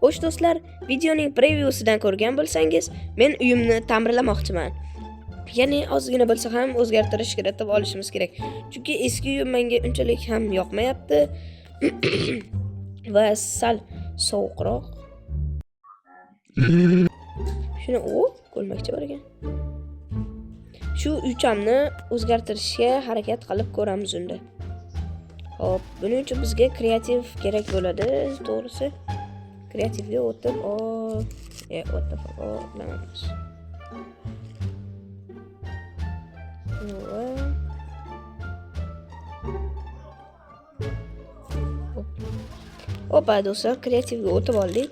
Xo'sh do'stlar, videoning prevyusidan ko'rgan bo'lsangiz, men uyimni ta'mirlamoqchiman. Ya'ni ozgina bo'lsa ham o'zgartirish kiritib olishimiz kerak. Chunki eski uyim menga unchalik ham yoqmayapti va sal sovuqroq. Shuni ko'lmakcha bor ekan. Shu uychamni o'zgartirishga harakat qilib ko'ramiz unda. Hop, buning uchun bizga kreativ kerak bo'ladi, to'g'risi. Kreativga o'tib, what the fuck, bilamiz. Opa do'stlar, kreativga o'tib oldik.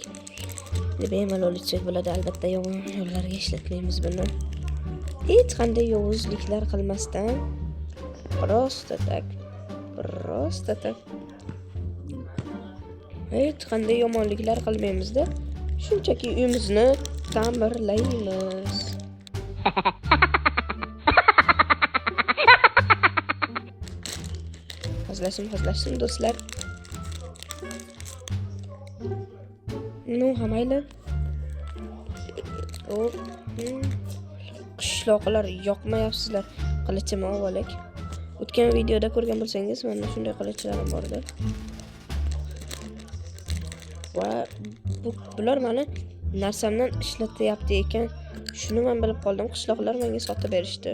Bemalol o'tsak bo'ladi, albatta yomon yo'llarga ishlatmaymiz buni. Hech qanday yovuzliklar qilmasdan prosta tak. Hech qanday yomonliklar qilmaymiz-da. Shunchaki uyimizni ta'mirlaymiz. Hazlashim do'stlar. Hamayli. Qishloqlar yoqmayapsizlar. Qilichim avvalak. O'tgan videoda ko'rgan bo'lsangiz, mana shunday qilicharim bor edi. Va bular meni narsamdan ishlatyapti ekan. Shuni men bilib qoldim. Qishloqlar menga sotib berishdi.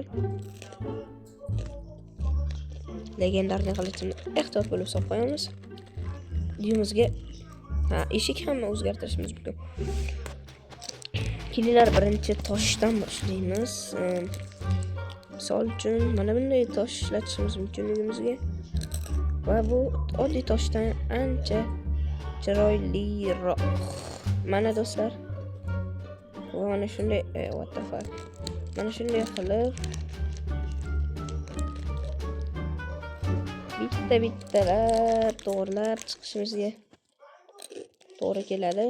Legendarniy qilichimni ehtiyot bo'lib solib qo'yamiz. Uyimizga eshik ham o'zgartirishimiz mumkin. Kelinglar, birinchi toshdan boshlaymiz. Misol uchun mana bunday tosh ishlatishimiz mumkin uyimizga. Va bu oddiy toshdan ancha chiroyliroq. Mana do'stlar. Va mana shunday what the fuck. Mana shunday qilib bittalab to'g'rilab chiqishimizga to'g'ri keladi.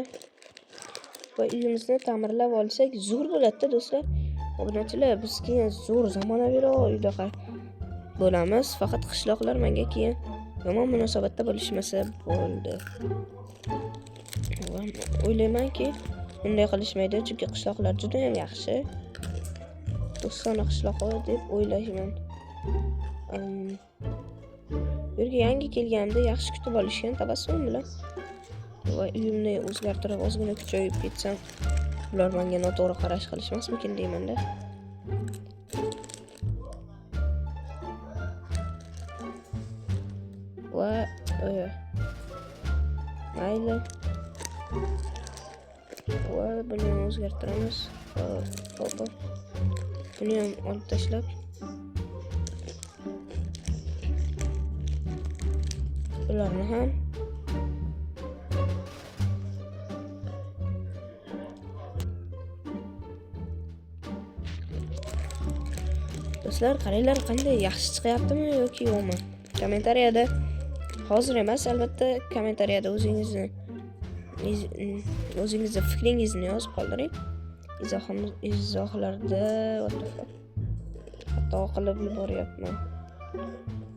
Va uyimizni ta'mirlab olsak zo'r bo'ladi do'stlar. Obunachilar, biz keyin zo'r zamonaviyroq uyda bo'lamiz. Faqat qishloqlar menga keyin yomon munosabatda bo'lishmasa bo'ldi. O'ylaymanki, bunday qilishmaydi, chunki qishloqlar juda ham yaxshi. Do'stona qishloqlar deb o'ylayman. Yerga yangi kelganimda yaxshi kutib olishgan, tabassum bilan. Va uyimni o'zgartirib ozgina kuchayib ketsam, ular menga noto'g'ri qarash qilishmasmikin deyman-da. Va mayli. Va buni o'zgartiramiz. Hop. Buni ham olib tashlab ularni ham do'stlar, qaranglar qanday yaxshi chiqyaptimi yoki yo'qmi? Kommentariyada hozir emas, albatta kommentariyada o'zingizni fikringizni yozib qoldiring. Izohlarda xato qilib yuboryapman.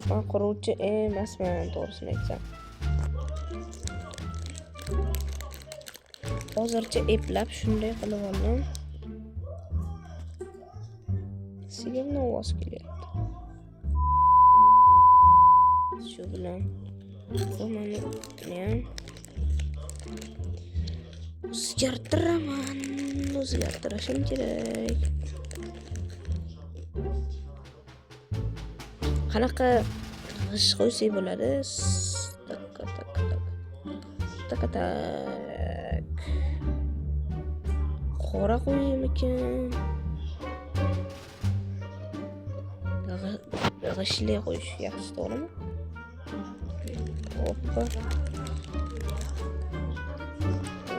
Men quruvchi emasman, to'g'risini aytsam. Hozircha eplab shunday qilib oldim. Sigirni ovoz kelyapti. Shu bilan mana ham o'zgartirishim kerak. Qanaqa g'ish qo'ysak bo'ladi? Tak. Qora qo'yimikin? G'ishli qo'yish yaxshi, to'g'rimi? Hoppa.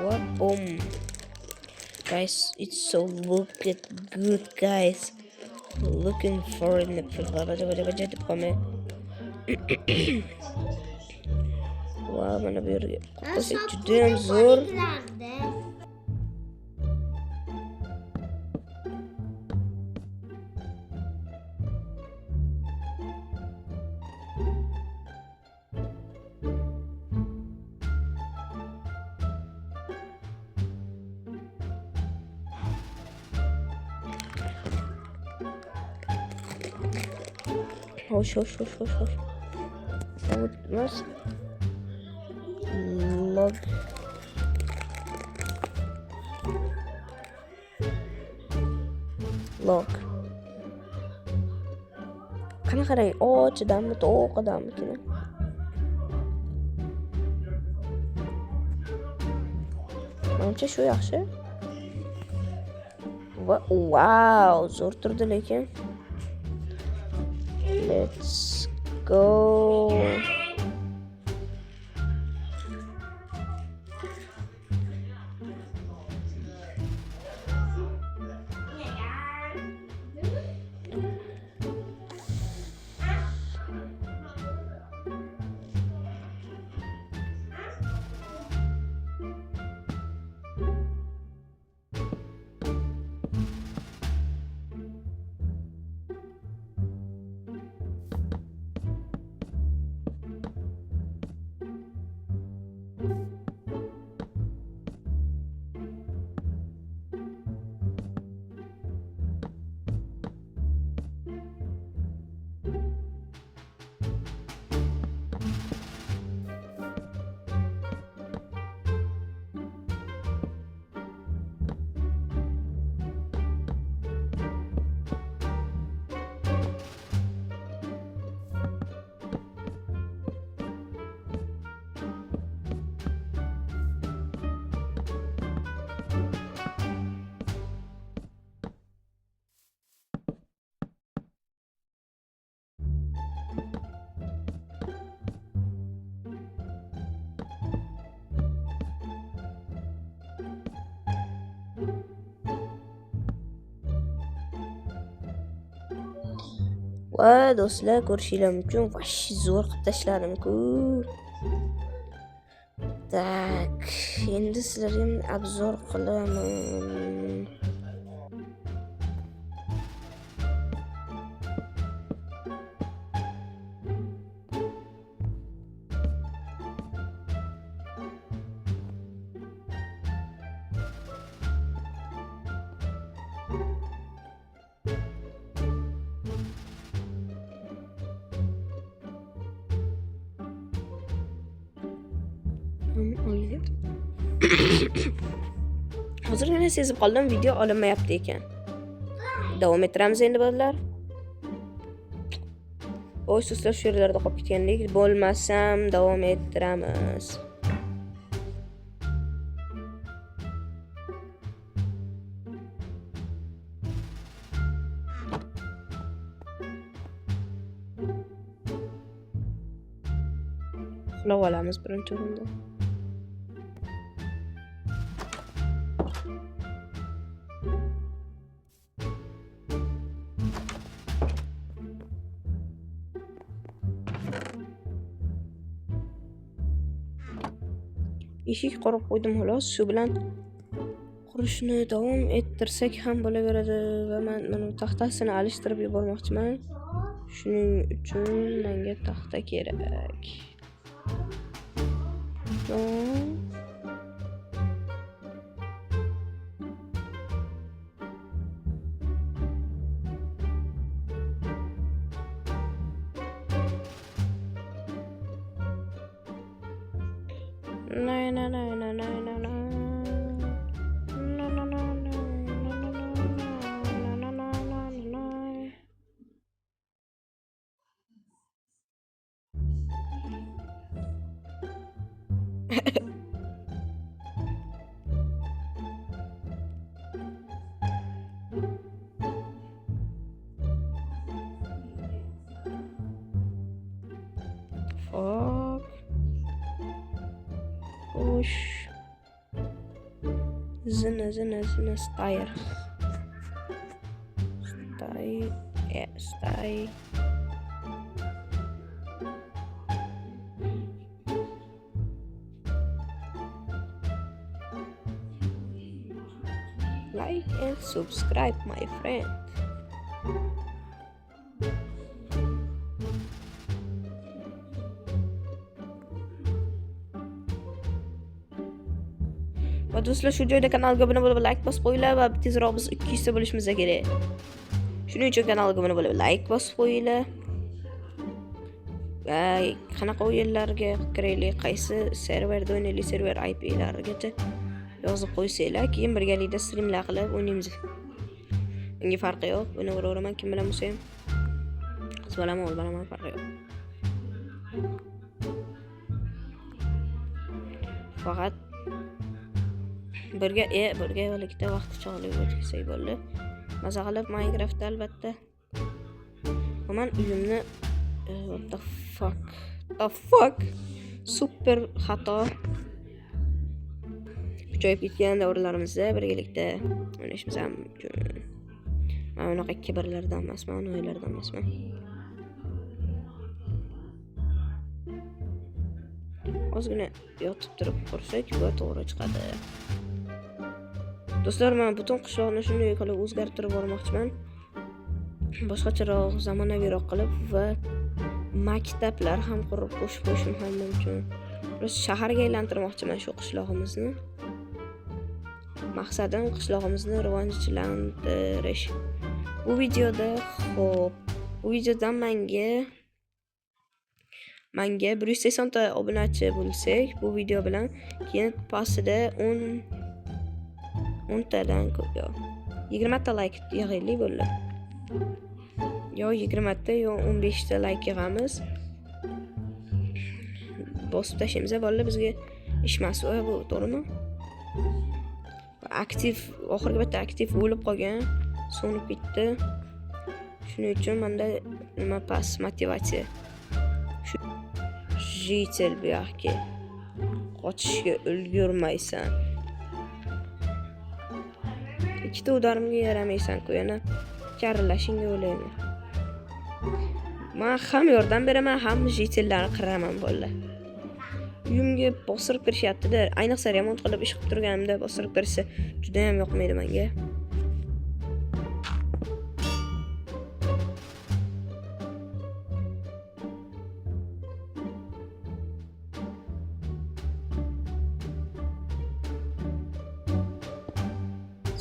Va boom. Guys, it's so good guys. Looking for in the Wow, mana bu yerga qo'ysak juda ham zo'r. Hoş. Emas. Log. Qana qarang, ochidami, to'qidami kina. Menimcha shu yaxshi. Wow, zo'r turdi lekin. Let's go. Va do'stlar, ko'rishingiz mumkin, vash zo'r qilib tashladim-ku. Tak, endi sizlarga obzor qilaman. Hozirgina sezib qoldim, video olinmayapti ekan. Davom ettiramiz endi bolalar. Voy, sizlar shu yerlarda qolib ketgandek, bo'lmasam davom ettiramiz. Uxlab olamiz birinchi o'rinda. Eshik qurib qo'ydim xolos. Shu bilan qurishni davom ettirsak ham bo'laveradi va men mana taxtasini alishtirib yubormoqchiman. Shuning uchun menga taxta kerak. Fuck. Push. Zina style. Style. Like and subscribe, my friend. Va do'stlar, shu joyda kanalga obuna bo'lib like bosib qo'yinglar va tezroq biz 200 ta bo'lishimiz kerak. Shuning uchun kanalga obuna bo'lib like bosib qo'yinglar. qanaqa o'yinlarga kiraylik, qaysi serverda o'ynaylik, server IP-larigacha yozib qo'ysanglar, keyin birgalikda streamlar qilib o'ynaymiz. Unga farqi yo'q. O'ynayveraman kim bilan bo'lsa ham. Qiz bilan, o'g'il bilan farqi yo'q. Faqat birgalikda vaqt chog'lik o'tkazsak bo'ldi. Maza qilib Minecraftda albatta. Men uyimni what the fuck super xato kuchayib ketgan davrlarimizda birgalikda o'ynashimiz ham mumkin. Men unaqa kibrlardan emasman, o'yinlardan emasman. Ozgina yotib turib ko'rsak, bu to'g'ri chiqadi. Do'stlar, men butun qishloqni shunday qilib o'zgartirib bormoqchiman. Boshqacharoq, zamonaviyroq qilib va maktablar ham qurib qo'shib qo'yishim ham mumkin. Biz shaharga aylantirmoqchiman shu qishlog'imizni. Maqsadim qishlog'imizni rivojlantirish. Bu videodan menga 180 ta obunachi bo'lsak, bu video bilan keyin pastida 10 tadan ko'p yo'q. 20 ta like yig'aylik bo'ldi. Yo 20 ta yo 15 ta like yig'amiz. Bosib tashlaymiz, bo'ldi bizga ishmas bu, to'g'rimi? Oxirgi bitta aktiv bo'lib qolgan, so'nib ketdi. Shuning uchun menda nima pas motivatsiya. Jitel bu yoqqa qochishga ulgurmaysan. Ikkita udarimga yaramaysan-ku, yana karlashingga o'ylayman. Men ham yordam beraman, ham jitellarni qiraman bo'ldi. Uyimga bostirib kirishyapti-da. Ayniqsa remont qilib ish qilib turganimda bostirib kirsa juda ham yoqmaydi menga.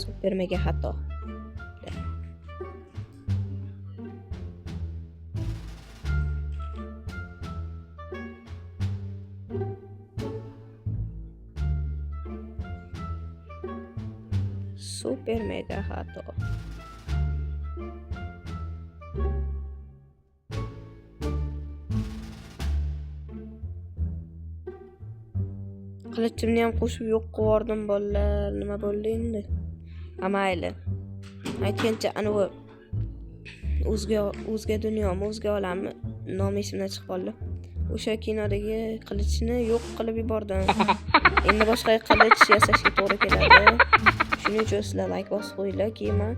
Super mega xato. Super mega xato. Qilichimni ham qo'shib yo'q qilib bolalar, nima bo'ldi endi? Amayli. Aytgancha anavi o'zga dunyomi, o'zga olammi nomi esimdan chiqib qoldi. O'sha kinodagi qilichni yo'q qilib yubordim. Endi boshqa qilich yasashga to'g'ri keladi. Shuning uchun sizlar like bosib qo'yinglar, keyin men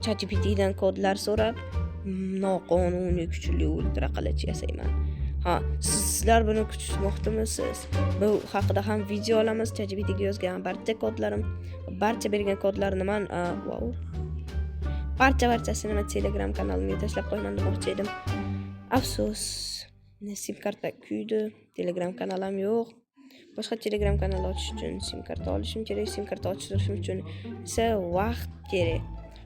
ChatGPT dan kodlar so'rab, noqonuniy kuchli ultra qilich yasayman. Sizlar buni kutmoqdimisiz? Bu haqida ham video olamiz. ChatGPT ga yozgan barcha bergan kodlarni men barchasini men Telegram kanalimga tashlab qo'yaman demoqchi edim. Afsus, sim karta kuydi, Telegram kanalim yo'q. Boshqa Telegram kanal ochish uchun sim karta olishim kerak. Sim karta ochishim uchun esa vaqt kerak.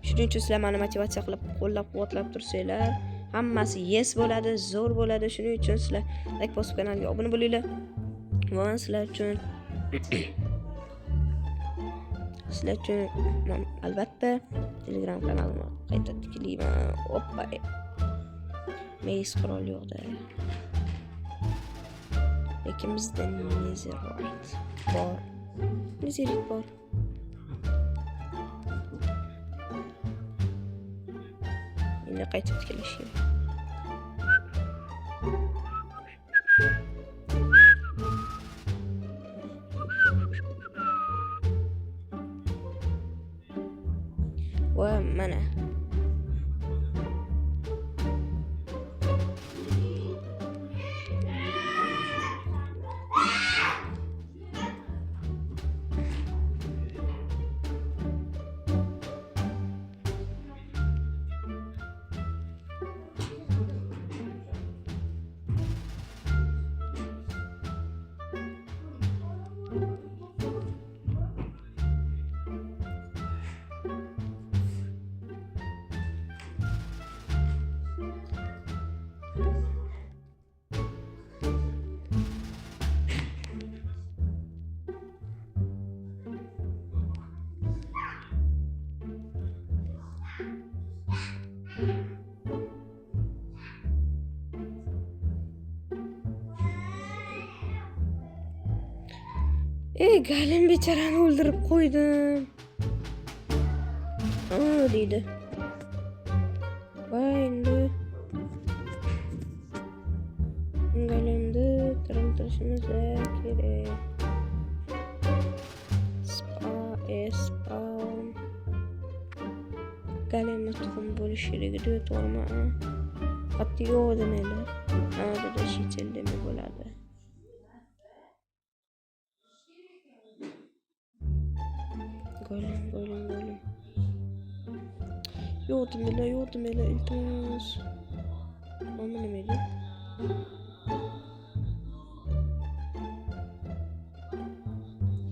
Shuning uchun sizlar meni motivatsiya qilib, qo'llab-quvvatlab tursanglar, hammasi yes bo'ladi, zo'r bo'ladi. Shuning uchun sizlar like bosib kanalga obuna bo'linglar. Va sizlar uchun albatta Telegram kanalimni qayta tiklayman. Oppa. Maze qurol yo'qda. Lekin bizda Netherite bor. Endi qaytib tiklash kerak. Va mana Galim bechorani o'ldirib qo'ydim. Deydi. Va endi galimni tiriltirishimiz kerak. Spawn. Galimni tuxum bo'lishligiga to'g'rimi? Hatto yo'q demaylar. Dedi shichil demay bo'ladi. Golim. Yo'q demaylar, iltimos. Mana nima edi?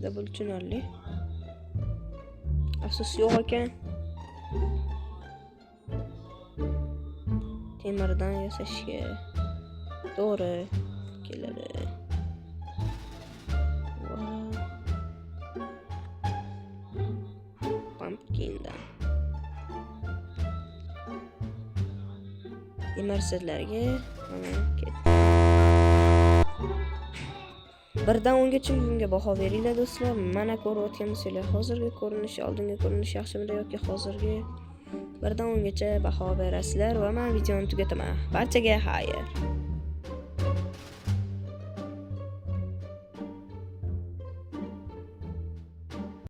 Double tushunarli. Asos yo'q ekan. Temirdan yasashga to'g'ri keladi. Pumpkindan. Temirsizlarga birdan 10 gacha uyimga baho beringlar do'stlar. Mana ko'rayotgansizlar, hozirgi ko'rinish, oldingi ko'rinish yaxshimidi yoki hozirgi? Birdan 10 gacha baho berasizlar va men videoni tugataman. Barchaga xayr.